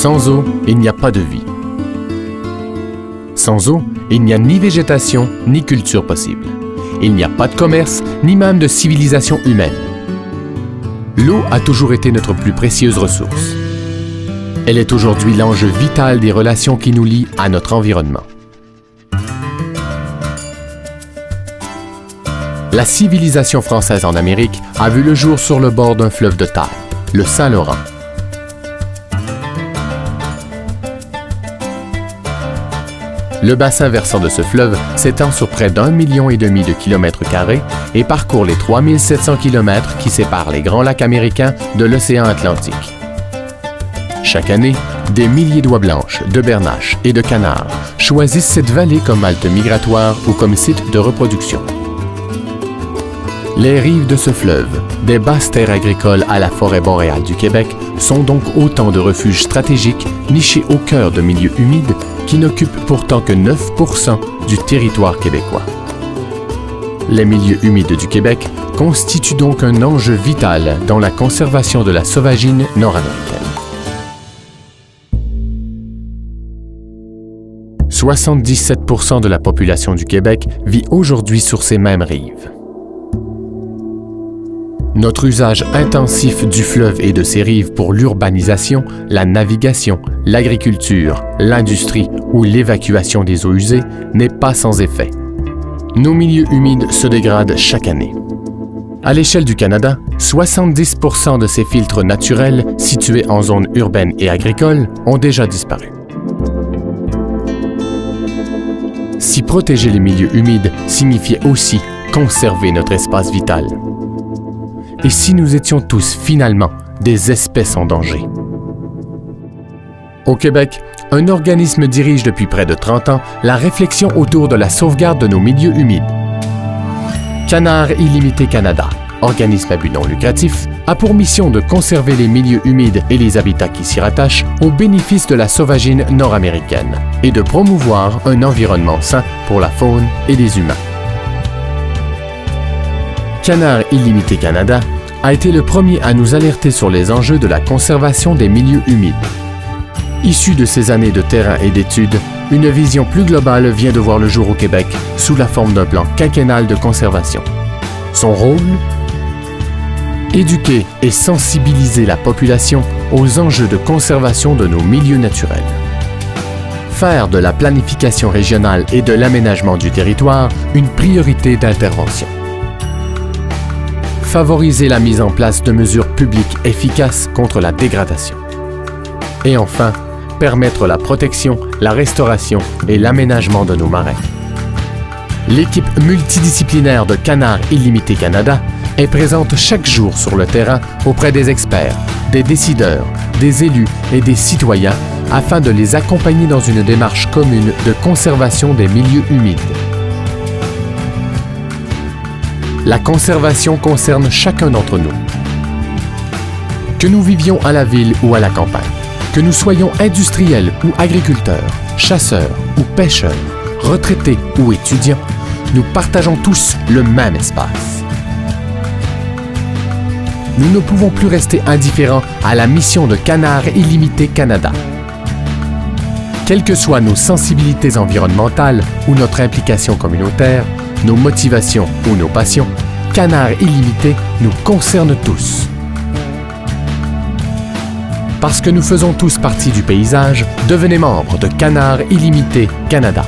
Sans eau, il n'y a pas de vie. Sans eau, il n'y a ni végétation, ni culture possible. Il n'y a pas de commerce, ni même de civilisation humaine. L'eau a toujours été notre plus précieuse ressource. Elle est aujourd'hui l'enjeu vital des relations qui nous lient à notre environnement. La civilisation française en Amérique a vu le jour sur le bord d'un fleuve de taille, le Saint-Laurent. Le bassin versant de ce fleuve s'étend sur près d'1,5 million de kilomètres carrés et parcourt les 3700 kilomètres qui séparent les grands lacs américains de l'océan Atlantique. Chaque année, des milliers d'oies blanches, de bernaches et de canards choisissent cette vallée comme halte migratoire ou comme site de reproduction. Les rives de ce fleuve, des basses terres agricoles à la forêt boréale du Québec, sont donc autant de refuges stratégiques nichés au cœur de milieux humides qui n'occupent pourtant que 9% du territoire québécois. Les milieux humides du Québec constituent donc un enjeu vital dans la conservation de la sauvagine nord-américaine. 77% de la population du Québec vit aujourd'hui sur ces mêmes rives. Notre usage intensif du fleuve et de ses rives pour l'urbanisation, la navigation, l'agriculture, l'industrie ou l'évacuation des eaux usées n'est pas sans effet. Nos milieux humides se dégradent chaque année. À l'échelle du Canada, 70% de ces filtres naturels situés en zones urbaines et agricoles ont déjà disparu. Si protéger les milieux humides signifiait aussi conserver notre espace vital. Et si nous étions tous finalement des espèces en danger? Au Québec, un organisme dirige depuis près de 30 ans la réflexion autour de la sauvegarde de nos milieux humides. Canards Illimité Canada, organisme à but non lucratif, a pour mission de conserver les milieux humides et les habitats qui s'y rattachent au bénéfice de la sauvagine nord-américaine et de promouvoir un environnement sain pour la faune et les humains. Canards Illimité Canada a été le premier à nous alerter sur les enjeux de la conservation des milieux humides. Issu de ces années de terrain et d'études, une vision plus globale vient de voir le jour au Québec sous la forme d'un plan quinquennal de conservation. Son rôle? Éduquer et sensibiliser la population aux enjeux de conservation de nos milieux naturels. Faire de la planification régionale et de l'aménagement du territoire une priorité d'intervention. Favoriser la mise en place de mesures publiques efficaces contre la dégradation. Et enfin, permettre la protection, la restauration et l'aménagement de nos marais. L'équipe multidisciplinaire de Canards Illimité Canada est présente chaque jour sur le terrain auprès des experts, des décideurs, des élus et des citoyens afin de les accompagner dans une démarche commune de conservation des milieux humides. La conservation concerne chacun d'entre nous. Que nous vivions à la ville ou à la campagne, que nous soyons industriels ou agriculteurs, chasseurs ou pêcheurs, retraités ou étudiants, nous partageons tous le même espace. Nous ne pouvons plus rester indifférents à la mission de Canards Illimité Canada. Quelles que soient nos sensibilités environnementales ou notre implication communautaire, nos motivations ou nos passions, Canards Illimité nous concerne tous. Parce que nous faisons tous partie du paysage, devenez membre de Canards Illimité Canada.